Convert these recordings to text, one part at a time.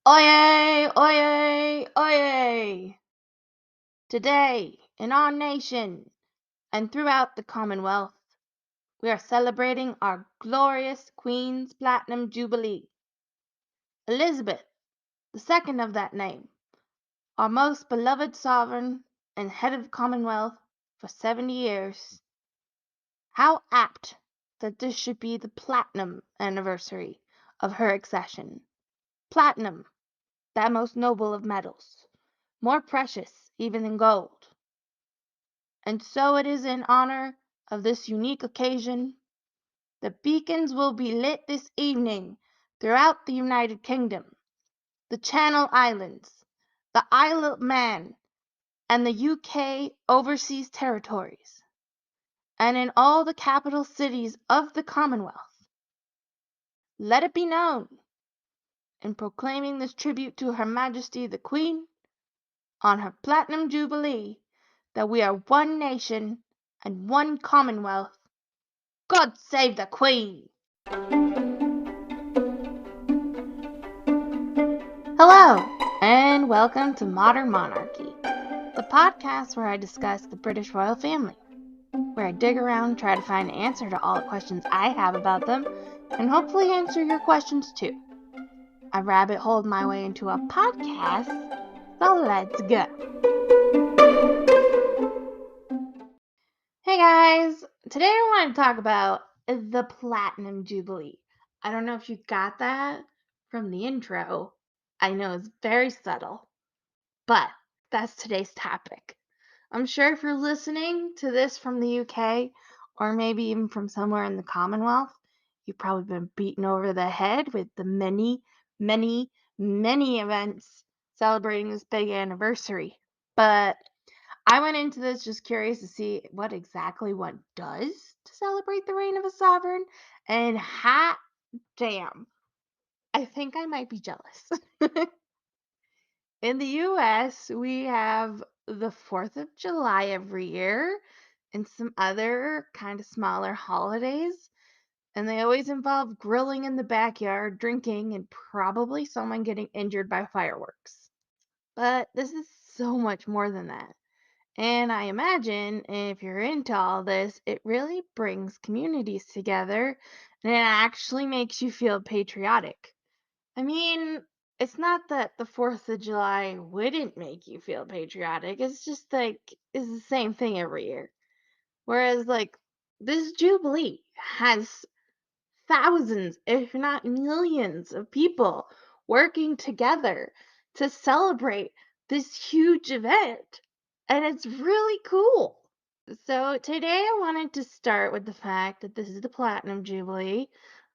Oyez! Oyez! Oyez! Today, in our nation and throughout the Commonwealth, we are celebrating our glorious Queen's Platinum Jubilee. Elizabeth, the second of that name, our most beloved sovereign and head of the Commonwealth for 70 years. How apt that this should be the platinum anniversary of her accession. Platinum, that most noble of metals, more precious even than gold. And so it is in honor of this unique occasion that beacons will be lit this evening throughout the United Kingdom, the Channel Islands, the Isle of Man, and the UK overseas territories, and in all the capital cities of the Commonwealth. Let it be known, in proclaiming this tribute to Her Majesty the Queen, on her Platinum Jubilee, that we are one nation and one Commonwealth. God save the Queen! Hello, and welcome to Modern Monarchy, the podcast where I discuss the British royal family, where I dig around and try to find an answer to all the questions I have about them, and hopefully answer your questions too. I rabbit holed my way into a podcast, so let's go. Hey guys, today I want to talk about the Platinum Jubilee. I don't know if you got that from the intro. I know it's very subtle, but that's today's topic. I'm sure if you're listening to this from the UK, or maybe even from somewhere in the Commonwealth, you've probably been beaten over the head with the many events celebrating this big anniversary. But I went into this just curious to see what exactly one does to celebrate the reign of a sovereign, and hot damn, I think I might be jealous. In the US, we have the 4th of July every year and some other kind of smaller holidays, and they always involve grilling in the backyard, drinking, and probably someone getting injured by fireworks. But this is so much more than that. And I imagine if you're into all this, it really brings communities together and it actually makes you feel patriotic. I mean, it's not that the 4th of July wouldn't make you feel patriotic. It's just like, it's the same thing every year. Whereas, like, this Jubilee has thousands, if not millions, of people working together to celebrate this huge event. And it's really cool. So today I wanted to start with the fact that this is the Platinum Jubilee,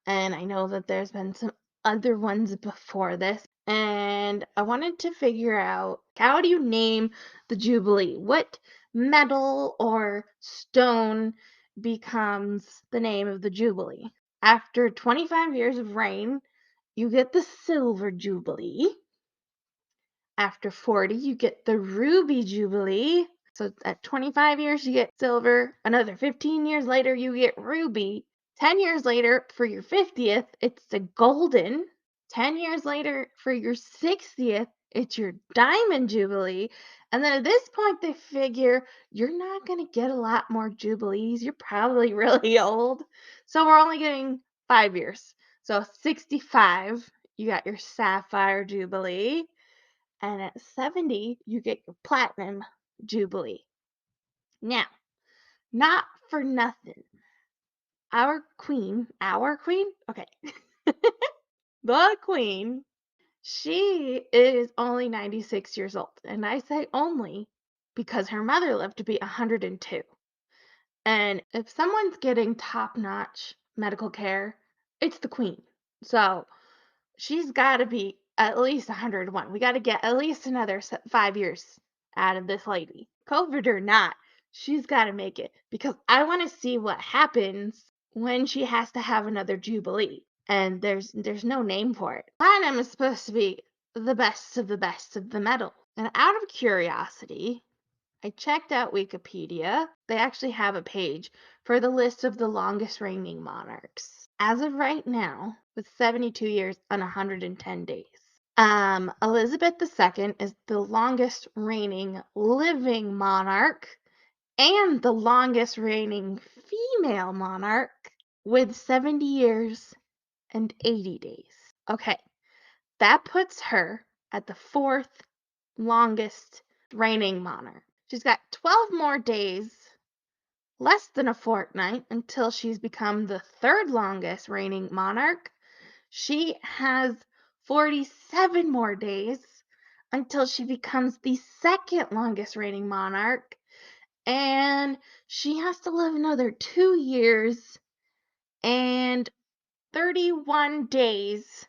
and I know that there's been some other ones before this, and I wanted to figure out, how do you name the Jubilee? What metal or stone becomes the name of the Jubilee? After 25 years of reign, you get the Silver Jubilee. After 40, you get the Ruby Jubilee. So at 25 years, you get silver. Another 15 years later, you get ruby. 10 years later, for your 50th, it's the golden. 10 years later, for your 60th, it's your diamond jubilee. And then at this point, they figure you're not going to get a lot more jubilees. You're probably really old. So we're only getting 5 years. So 65, you got your sapphire jubilee. And at 70, you get your platinum jubilee. Now, not for nothing, our queen, okay, the queen, she is only 96 years old. And I say only because her mother lived to be 102. And if someone's getting top-notch medical care, it's the queen. So she's got to be at least 101. We got to get at least another 5 years out of this lady. COVID or not, she's got to make it, because I want to see what happens when she has to have another jubilee. And there's no name for it. Platinum is supposed to be the best of the metal. And out of curiosity, I checked out Wikipedia. They actually have a page for the list of the longest reigning monarchs. As of right now, with 72 years and 110 days. Elizabeth II is the longest reigning living monarch and the longest reigning female monarch with 70 years and 80 days. Okay, that puts her at the fourth longest reigning monarch. She's got 12 more days, less than a fortnight, until she's become the third longest reigning monarch. She has 47 more days until she becomes the second longest reigning monarch. And she has to live another 2 years and 31 days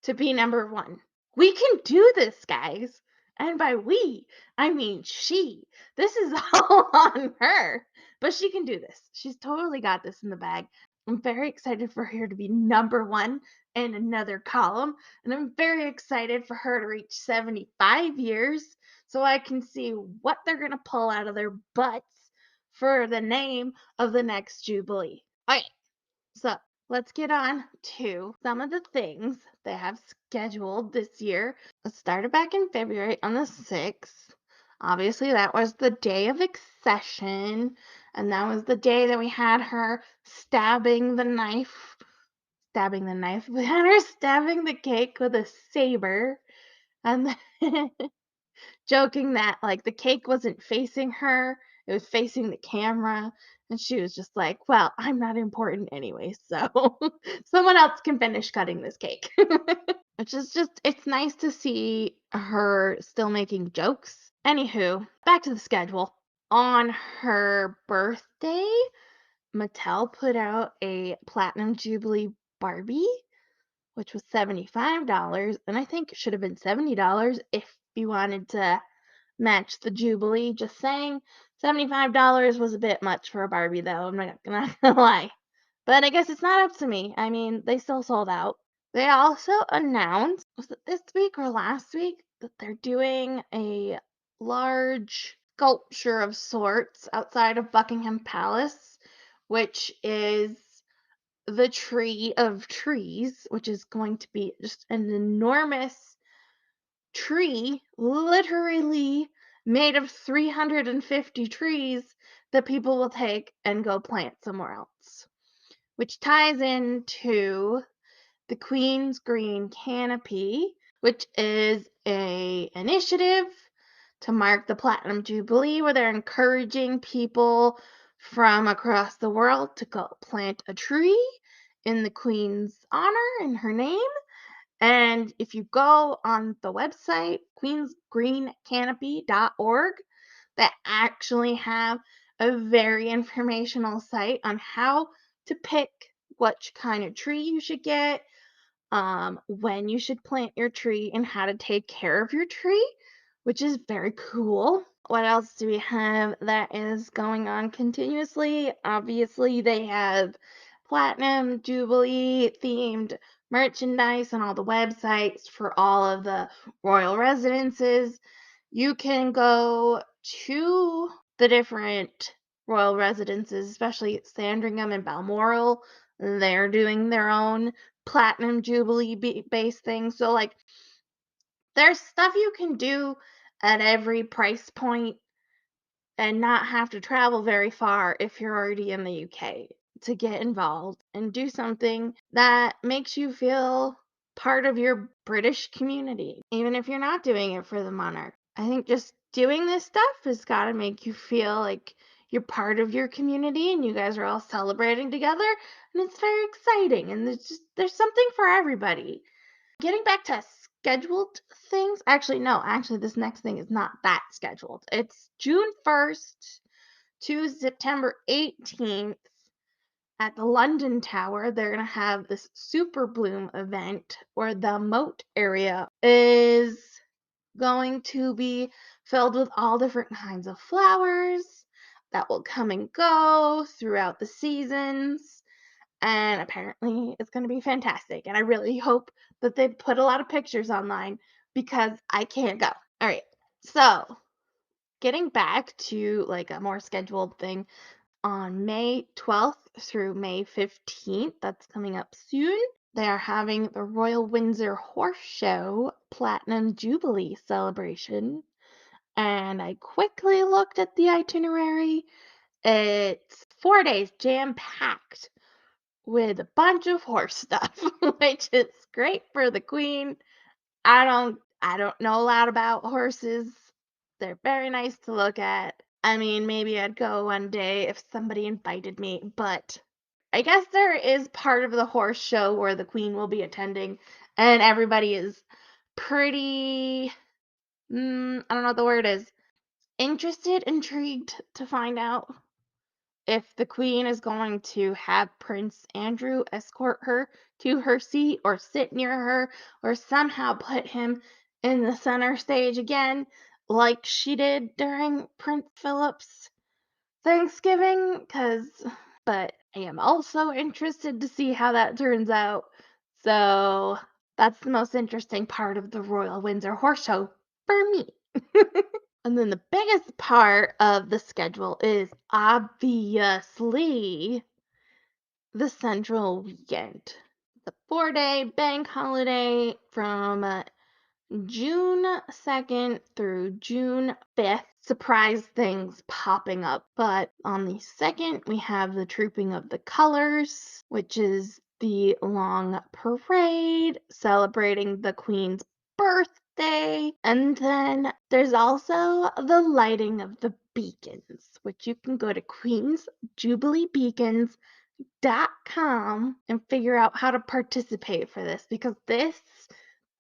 to be number one. We can do this, guys. And by we, I mean she. This is all on her. But she can do this. She's totally got this in the bag. I'm very excited for her to be number one in another column. And I'm very excited for her to reach 75 years so I can see what they're going to pull out of their butts for the name of the next Jubilee. All right. So let's get on to some of the things they have scheduled this year. It started back in February on the 6th. Obviously, that was the day of accession, and that was the day that we had her stabbing the knife. Stabbing the knife. We had her stabbing the cake with a saber, and then joking that like the cake wasn't facing her, it was facing the camera. And she was just like, well, I'm not important anyway, so someone else can finish cutting this cake. Which is just, it's nice to see her still making jokes. Anywho, back to the schedule. On her birthday, Mattel put out a Platinum Jubilee Barbie, which was $75, and I think it should have been $70 if you wanted to match the Jubilee. Just saying, $75 was a bit much for a Barbie, though. I'm not gonna lie. But I guess it's not up to me. I mean, they still sold out. They also announced, was it this week or last week, that they're doing a large sculpture of sorts outside of Buckingham Palace, which is the tree of trees, which is going to be just an enormous tree, literally made of 350 trees that people will take and go plant somewhere else, which ties into the Queen's Green Canopy, which is a initiative to mark the Platinum Jubilee where they're encouraging people from across the world to go plant a tree in the Queen's honor, in her name. And if you go on the website, queensgreencanopy.org, they actually have a very informational site on how to pick which kind of tree you should get, when you should plant your tree, and how to take care of your tree, which is very cool. What else do we have that is going on continuously? Obviously, they have Platinum Jubilee themed merchandise on all the websites for all of the royal residences. You can go to the different royal residences, especially at Sandringham and Balmoral. They're doing their own Platinum Jubilee based thing. So, like, there's stuff you can do at every price point and not have to travel very far if you're already in the UK to get involved and do something that makes you feel part of your British community, even if you're not doing it for the monarch. I think just doing this stuff has got to make you feel like you're part of your community and you guys are all celebrating together, and it's very exciting, and there's something for everybody. Getting back to scheduled things, actually, no, actually, this next thing is not that scheduled. It's June 1st to September 18th at the London Tower. They're going to have this Super Bloom event where the moat area is going to be filled with all different kinds of flowers that will come and go throughout the seasons. And apparently it's going to be fantastic. And I really hope that they put a lot of pictures online because I can't go. All right. So, getting back to like a more scheduled thing, on May 12th through May 15th, that's coming up soon, They are having the Royal Windsor Horse Show Platinum Jubilee celebration, and I quickly looked at the itinerary. It's 4 days jam-packed with a bunch of horse stuff, which is great for the queen. I don't know a lot about horses. They're very nice to look at. I mean, maybe I'd go one day if somebody invited me, but I guess there is part of the horse show where the queen will be attending, and everybody is pretty, I don't know what the word is, interested, intrigued to find out if the queen is going to have Prince Andrew escort her to her seat or sit near her or somehow put him in the center stage again, like she did during Prince Philip's Thanksgiving, but I am also interested to see how that turns out. So that's the most interesting part of the Royal Windsor Horse Show for me. And then the biggest part of the schedule is obviously the Central Weekend. The 4-day bank holiday from June 2nd through June 5th. Surprise things popping up. But on the 2nd, we have the Trooping of the Colors, which is the long parade celebrating the Queen's birthday. And then there's also the lighting of the beacons, which you can go to queensjubileebeacons.com and figure out how to participate for this, because this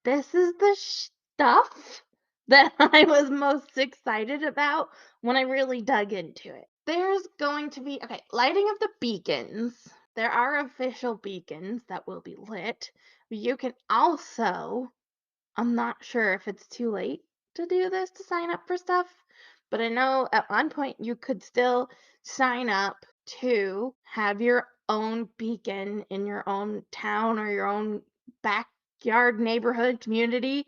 is the stuff that I was most excited about when I really dug into it. There's going to be, okay, lighting of the beacons. There are official beacons that will be lit. You can also, I'm not sure if it's too late to do this to sign up for stuff, but I know at one point you could still sign up to have your own beacon in your own town or your own backyard neighborhood community,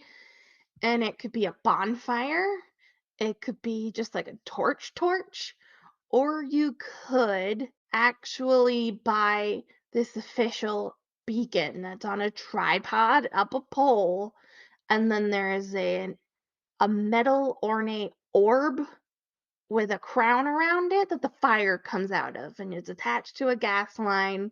and it could be a bonfire, it could be just like a torch, or you could actually buy this official beacon that's on a tripod up a pole, and then there is a metal ornate orb with a crown around it that the fire comes out of, and it's attached to a gas line,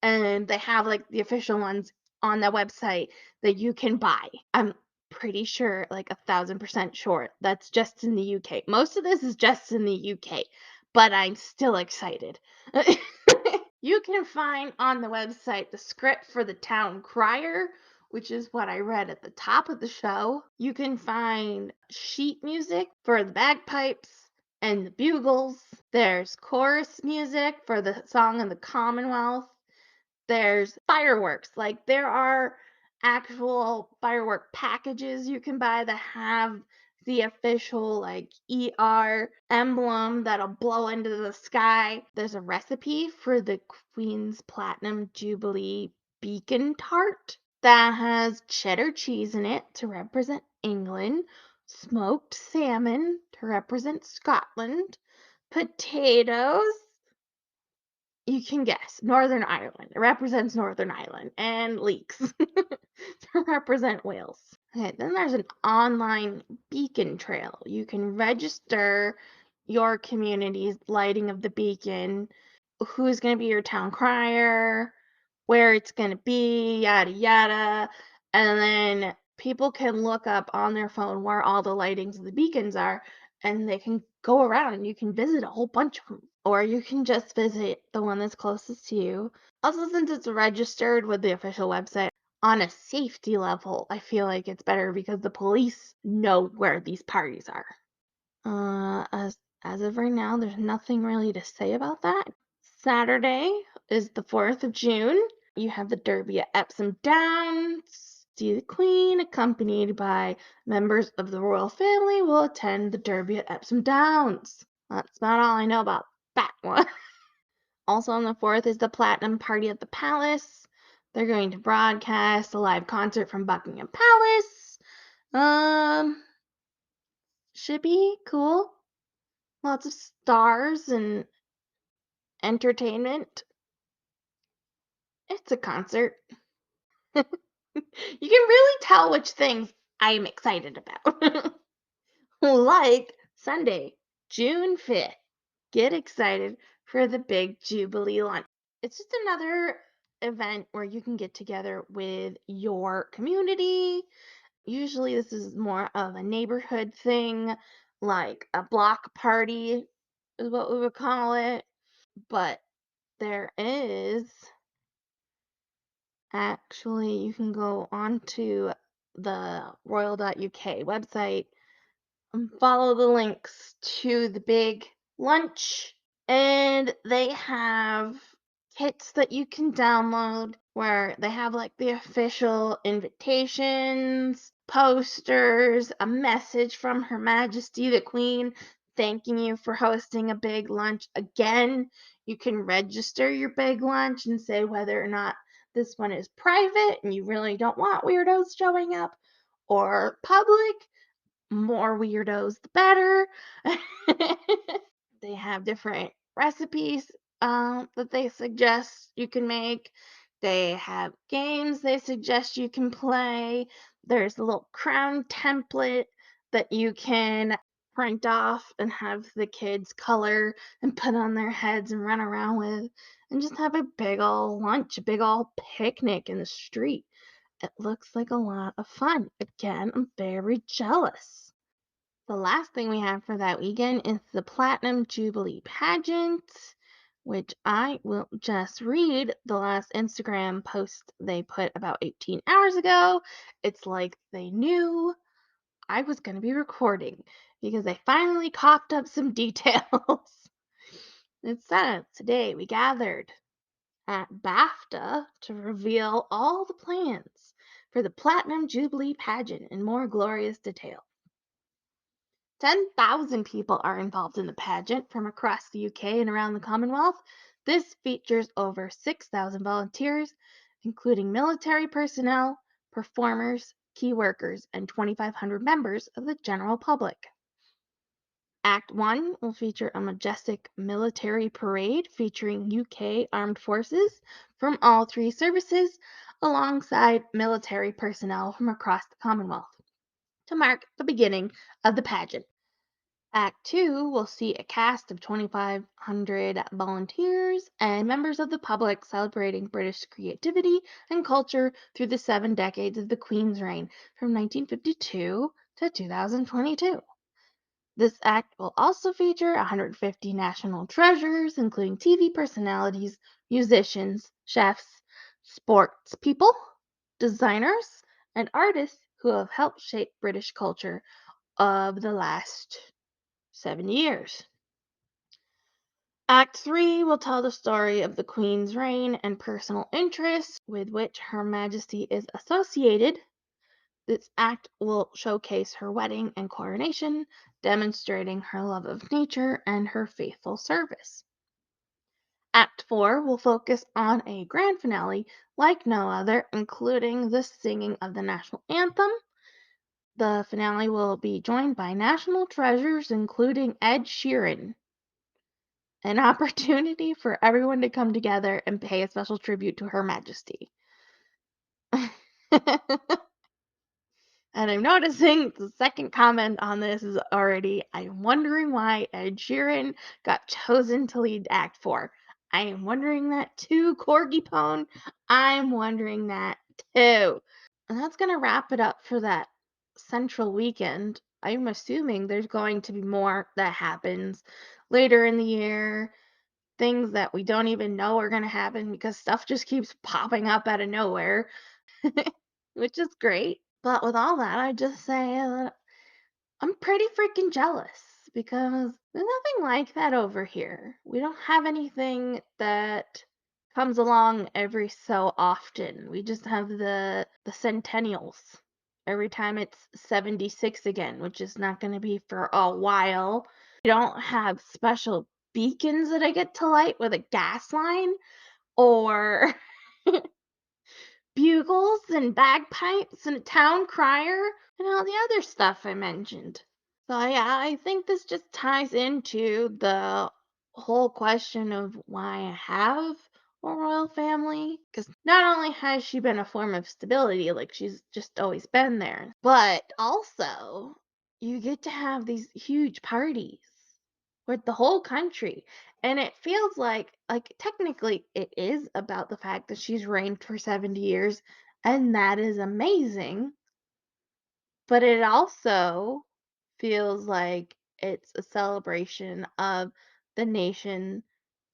and they have like the official ones on the website that you can buy. I'm pretty sure, like 1,000% sure, that's just in the UK. Most of this is just in the UK, but I'm still excited. You can find on the website the script for the town crier, which is what I read at the top of the show. You can find sheet music for the bagpipes and the bugles. There's chorus music for the Song of the Commonwealth. There's fireworks. Like, there are actual firework packages you can buy that have the official, like, ER emblem that'll blow into the sky. There's a recipe for the Queen's Platinum Jubilee beacon tart that has cheddar cheese in it to represent England, smoked salmon to represent Scotland, potatoes, you can guess, Northern Ireland. It represents Northern Ireland, and leeks to represent Wales. Okay, then there's an online beacon trail. You can register your community's lighting of the beacon, who's going to be your town crier, where it's going to be, yada yada. And then people can look up on their phone where all the lightings of the beacons are, and they can go around and you can visit a whole bunch of them. Or you can just visit the one that's closest to you. Also, since it's registered with the official website, on a safety level, I feel like it's better because the police know where these parties are. As of right now, there's nothing really to say about that. Saturday is the 4th of June. You have the Derby at Epsom Downs. See the Queen, accompanied by members of the royal family, will attend the Derby at Epsom Downs. That's about all I know about that one. Also on the 4th is the Platinum Party at the Palace. They're going to broadcast a live concert from Buckingham Palace. Should be cool. Lots of stars and entertainment. It's a concert. You can really tell which things I'm excited about. Like Sunday, June 5th. Get excited for the big Jubilee lunch. It's just another event where you can get together with your community. Usually, this is more of a neighborhood thing, like a block party is what we would call it. But there is actually, you can go onto the royal.uk website and follow the links to the big lunch. And they have kits that you can download where they have like the official invitations, posters, a message from Her Majesty the Queen thanking you for hosting a big lunch. Again, you can register your big lunch and say whether or not this one is private and you really don't want weirdos showing up or public. More weirdos, the better. They have different recipes that they suggest you can make. They have games they suggest you can play. There's a little crown template that you can print off and have the kids color and put on their heads and run around with and just have a big old lunch, a big old picnic in the street. It looks like a lot of fun. Again, I'm very jealous. The last thing we have for that weekend is the Platinum Jubilee Pageant, which I will just read the last Instagram post they put about 18 hours ago. It's like they knew I was going to be recording because they finally coughed up some details. It says, today we gathered at BAFTA to reveal all the plans for the Platinum Jubilee Pageant in more glorious detail. 10,000 people are involved in the pageant from across the UK and around the Commonwealth. This features over 6,000 volunteers, including military personnel, performers, key workers, and 2,500 members of the general public. Act 1 will feature a majestic military parade featuring UK armed forces from all three services, alongside military personnel from across the Commonwealth, to mark the beginning of the pageant. Act 2 will see a cast of 2,500 volunteers and members of the public celebrating British creativity and culture through the 7 decades of the Queen's reign from 1952 to 2022. This act will also feature 150 national treasures, including TV personalities, musicians, chefs, sports people, designers, and artists who have helped shape British culture of the last 70 years. Act 3 will tell the story of the Queen's reign and personal interests with which Her Majesty is associated. This act will showcase her wedding and coronation, demonstrating her love of nature and her faithful service. Act 4 will focus on a grand finale like no other, including the singing of the national anthem. The finale will be joined by national treasures, including Ed Sheeran. An opportunity for everyone to come together and pay a special tribute to Her Majesty. And I'm noticing the second comment on this is already, I'm wondering why Ed Sheeran got chosen to lead Act 4. I am wondering that too, Corgi Pone. I'm wondering that too. And that's going to wrap it up for that central weekend. I'm assuming there's going to be more that happens later in the year. Things that we don't even know are going to happen because stuff just keeps popping up out of nowhere, which is great. But with all that, I just say that I'm pretty freaking jealous because there's nothing like that over here. We don't have anything that comes along every so often. We just have the centennials every time it's 76 again, which is not going to be for a while. We don't have special beacons that I get to light with a gas line or bugles and bagpipes and a town crier and all the other stuff I mentioned. So yeah, I think this just ties into the whole question of why I have royal family. Because not only has she been a form of stability, like she's just always been there, but also you get to have these huge parties with the whole country. And it feels like technically it is about the fact that she's reigned for 70 years, and that is amazing. But it also feels like it's a celebration of the nation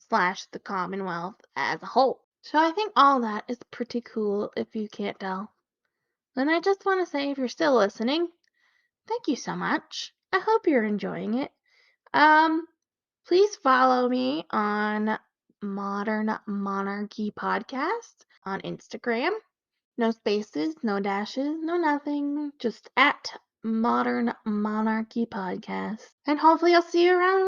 slash the Commonwealth as a whole. So I think all that is pretty cool if you can't tell. And I just want to say, if you're still listening, thank you so much. I hope you're enjoying it. Um, Please follow me on Modern Monarchy Podcast on Instagram. No spaces, no dashes, no nothing. Just at Modern Monarchy Podcast. And hopefully I'll see you around.